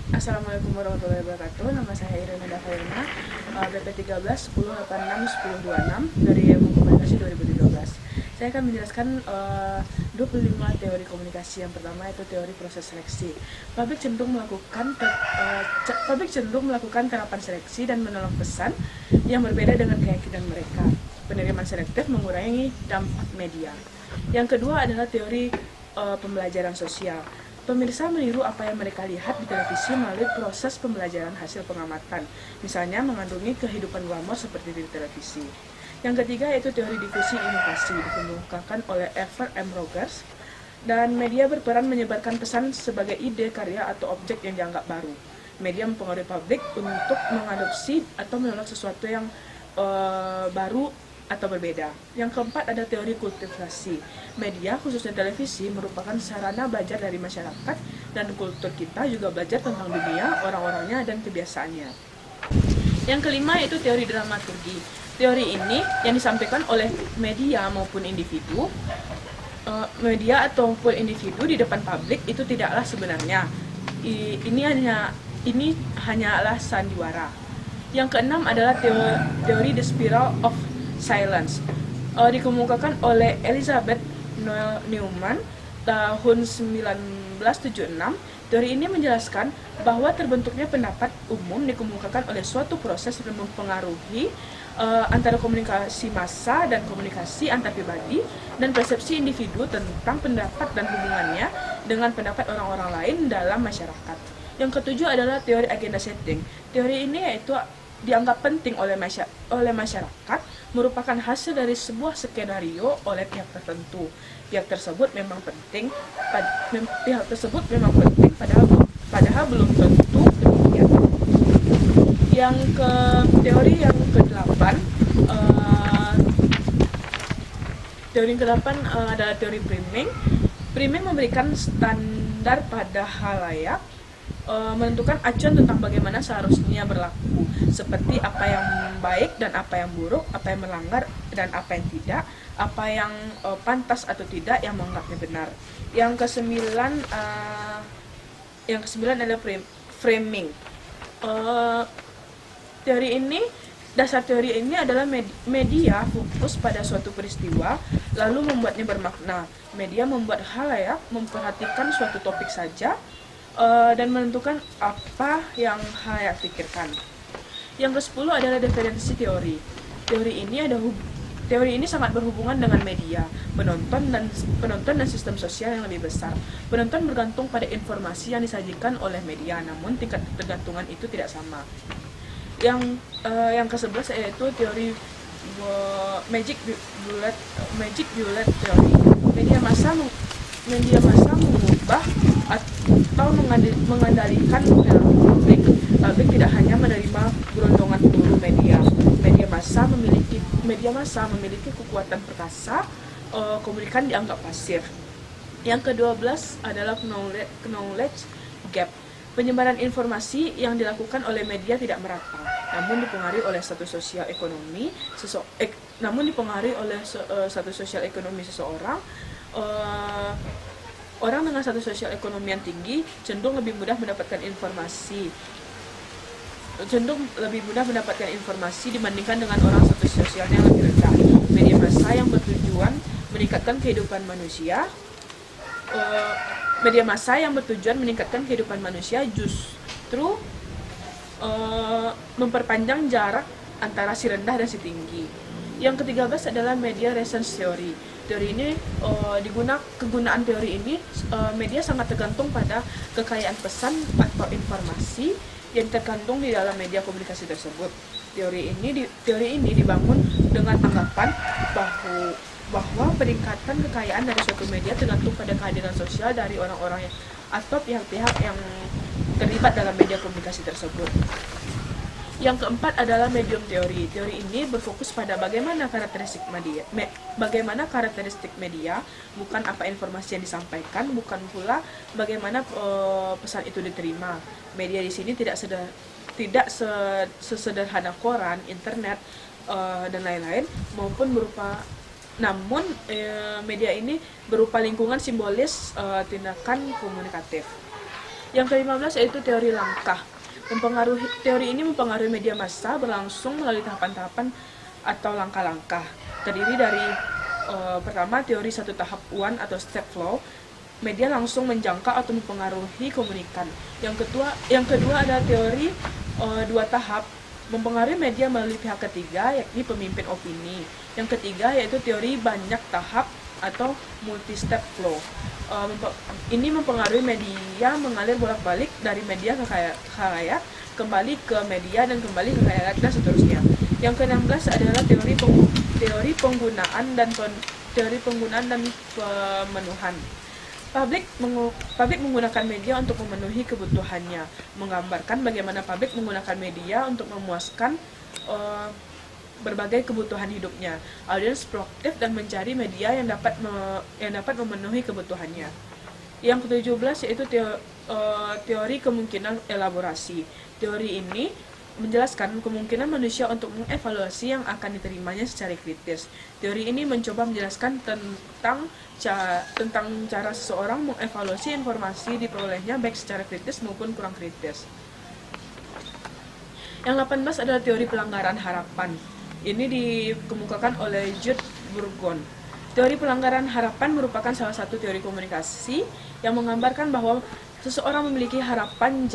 Assalamualaikum warahmatullahi wabarakatuh. Nama saya Irina Dafairna, BP 13 1086 1026 dari Ilmu Komunikasi 2013. Saya akan menjelaskan 25 teori komunikasi. Yang pertama itu teori proses seleksi. Publik cenderung melakukan terapan seleksi dan menolak pesan yang berbeda dengan keyakinan mereka. Penerimaan selektif mengurangi dampak media. Yang kedua adalah teori pembelajaran sosial. Pemirsa meniru apa yang mereka lihat di televisi melalui proses pembelajaran hasil pengamatan, misalnya mengandungi kehidupan glamor seperti di televisi. Yang ketiga yaitu teori difusi inovasi, dikemukakan oleh Ever M. Rogers, dan media berperan menyebarkan pesan sebagai ide, karya, atau objek yang dianggap baru. Media mempengaruhi publik untuk mengadopsi atau menolak sesuatu yang baru atau berbeda. Yang keempat ada teori kultivasi. Media, khususnya televisi, merupakan sarana belajar dari masyarakat, dan kultur kita juga belajar tentang dunia, orang-orangnya, dan kebiasaannya. Yang kelima yaitu teori dramaturgi. Teori ini yang disampaikan oleh media maupun individu, di depan publik itu tidaklah sebenarnya. Ini hanyalah sandiwara. Yang keenam adalah teori the spiral of silence, dikemukakan oleh Elizabeth Noel Newman tahun 1976. Teori ini menjelaskan bahwa terbentuknya pendapat umum dikemukakan oleh suatu proses yang mempengaruhi antara komunikasi massa dan komunikasi antar pribadi dan persepsi individu tentang pendapat dan hubungannya dengan pendapat orang-orang lain dalam masyarakat. Yang ketujuh adalah teori agenda setting. Teori ini yaitu dianggap penting oleh masyarakat, merupakan hasil dari sebuah skenario oleh pihak tertentu. Pihak tersebut memang penting, padahal belum tentu demikian. Teori yang ke-8 adalah teori priming. Priming memberikan standar pada halayak, menentukan acuan tentang bagaimana seharusnya berlaku, seperti apa yang baik dan apa yang buruk, apa yang melanggar dan apa yang tidak, apa yang pantas atau tidak, yang menganggapnya benar. Yang kesembilan adalah framing. Dasar teori ini adalah media fokus pada suatu peristiwa lalu membuatnya bermakna. Media membuat halayak memperhatikan suatu topik saja dan menentukan apa yang halayak pikirkan. Yang ke-10 adalah dependensi teori. Teori ini sangat berhubungan dengan media, penonton dan sistem sosial yang lebih besar. Penonton bergantung pada informasi yang disajikan oleh media, namun tingkat ketergantungan itu tidak sama. Yang ke-11 yaitu teori magic bullet theory. Media massa mengubah atau mengendalikan perilaku publik. Publik tidak hanya menerima gelondongan peluru media. Media massa memiliki kekuatan perkasa, komunikan dianggap pasif. Yang ke-12 adalah knowledge gap. Penyebaran informasi yang dilakukan oleh media tidak merata, namun dipengaruhi oleh status sosial ekonomi seseorang. Orang dengan status sosial ekonomi yang tinggi cenderung lebih mudah mendapatkan informasi dibandingkan dengan orang status sosialnya yang lebih rendah. Media massa yang bertujuan meningkatkan kehidupan manusia justru memperpanjang jarak antara si rendah dan si tinggi. Yang ke-13 adalah media resonance theory. Kegunaan teori ini, media sangat tergantung pada kekayaan pesan atau informasi yang terkandung di dalam media komunikasi tersebut. Teori ini dibangun dengan anggapan bahwa peningkatan kekayaan dari suatu media tergantung pada kehadiran sosial dari orang-orang atau pihak-pihak yang terlibat dalam media komunikasi tersebut. Yang keempat adalah medium teori. Teori ini berfokus pada bagaimana karakteristik media, bukan apa informasi yang disampaikan, bukan pula bagaimana pesan itu diterima. Media di sini tidak sesederhana koran, internet, dan lain-lain, namun media ini berupa lingkungan simbolis tindakan komunikatif. Yang ke-15 yaitu teori langkah. Teori ini mempengaruhi media massa berlangsung melalui tahapan-tahapan atau langkah-langkah. Terdiri dari pertama, teori satu tahap one atau step flow. Media langsung menjangkau atau mempengaruhi komunikan. Yang kedua ada teori dua tahap, mempengaruhi media melalui pihak ketiga, yakni pemimpin opini. Yang ketiga yaitu teori banyak tahap atau multi-step flow. Ini mempengaruhi media mengalir bolak-balik dari media ke khalayak, kembali ke media dan kembali ke khalayak dan seterusnya. Yang ke-16 adalah teori penggunaan dan pemenuhan. Publik menggunakan media untuk memenuhi kebutuhannya, menggambarkan bagaimana publik menggunakan media untuk memuaskan berbagai kebutuhan hidupnya. Audiens proaktif dan mencari media yang dapat memenuhi kebutuhannya. Yang ke-17 yaitu teori kemungkinan elaborasi. Teori ini menjelaskan kemungkinan manusia untuk mengevaluasi yang akan diterimanya secara kritis. Teori ini mencoba menjelaskan tentang cara seseorang mengevaluasi informasi diperolehnya baik secara kritis maupun kurang kritis. Yang 18 adalah teori pelanggaran harapan. Ini dikemukakan oleh Jude Burgon. Teori pelanggaran harapan merupakan salah satu teori komunikasi yang menggambarkan bahwa seseorang memiliki harapan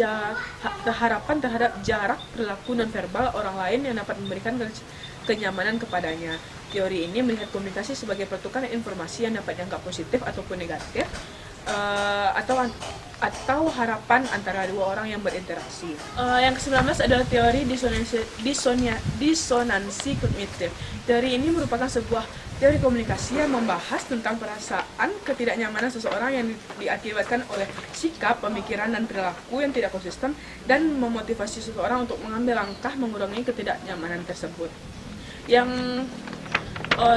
terhadap jarak perilaku dan verbal orang lain yang dapat memberikan kenyamanan kepadanya. Teori ini melihat komunikasi sebagai pertukaran informasi yang dapat dianggap positif ataupun negatif, atau harapan antara dua orang yang berinteraksi. Yang ke-19 adalah teori disonansi kognitif. Teori ini merupakan sebuah teori komunikasi yang membahas tentang perasaan ketidaknyamanan seseorang yang diakibatkan oleh sikap, pemikiran, dan perilaku yang tidak konsisten dan memotivasi seseorang untuk mengambil langkah mengurangi ketidaknyamanan tersebut.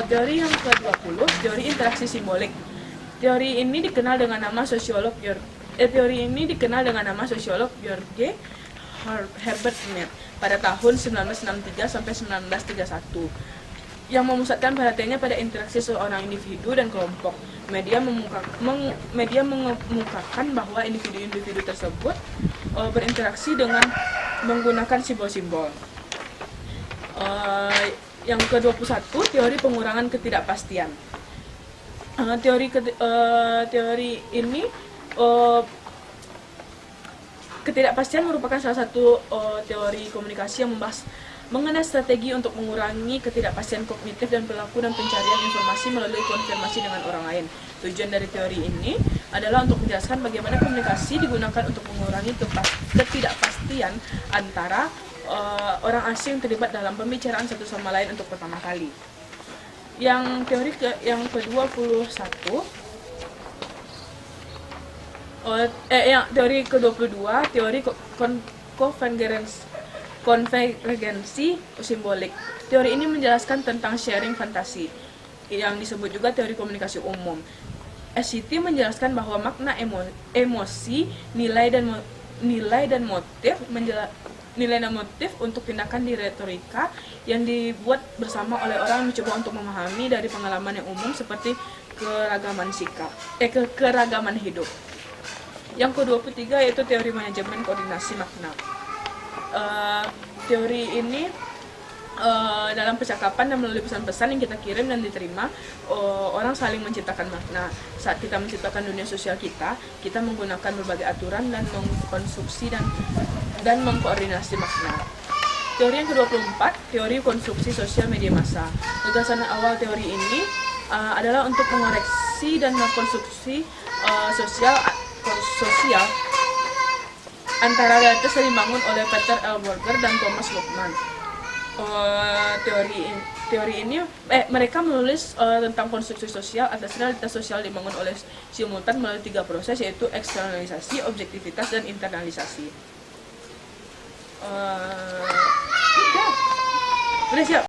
Teori yang ke-20, teori interaksi simbolik. Teori ini dikenal dengan nama sosiolog George Herbert Mead pada tahun 1963 sampai 1931, yang memusatkan perhatiannya pada interaksi seorang individu dan kelompok. Media mengemukakan bahwa individu-individu tersebut berinteraksi dengan menggunakan simbol-simbol. Yang ke-21, teori pengurangan ketidakpastian. Teori ini ketidakpastian merupakan salah satu teori komunikasi yang membahas mengenai strategi untuk mengurangi ketidakpastian kognitif dan perilaku dan pencarian informasi melalui konfirmasi dengan orang lain. Tujuan dari teori ini adalah untuk menjelaskan bagaimana komunikasi digunakan untuk mengurangi ketidakpastian antara orang asing terlibat dalam pembicaraan satu sama lain untuk pertama kali. Yang ke-21, teori ke-22, teori konvergensi simbolik. Teori ini menjelaskan tentang sharing fantasi, yang disebut juga teori komunikasi umum. SCT menjelaskan bahwa makna emosi, nilai dan motif untuk tindakan di retorika yang dibuat bersama oleh orang yang mencoba untuk memahami dari pengalaman yang umum seperti keragaman hidup. Yang ke-23 yaitu teori manajemen koordinasi makna. Teori ini dalam percakapan dan melalui pesan-pesan yang kita kirim dan diterima, orang saling menciptakan makna. Saat kita menciptakan dunia sosial kita menggunakan berbagai aturan dan mengkonstruksi dan mengkoordinasi makna. Teori yang ke-24, teori konstruksi sosial media massa. Gagasan awal teori ini adalah untuk mengoreksi dan mengkonstruksi sosial antara realitas yang dibangun oleh Peter L. Berger dan Thomas Luhmann. Mereka menulis tentang konstruksi sosial atas realitas sosial dibangun oleh simultan melalui 3 proses, yaitu eksternalisasi, objektivitas, dan internalisasi. Udah siap.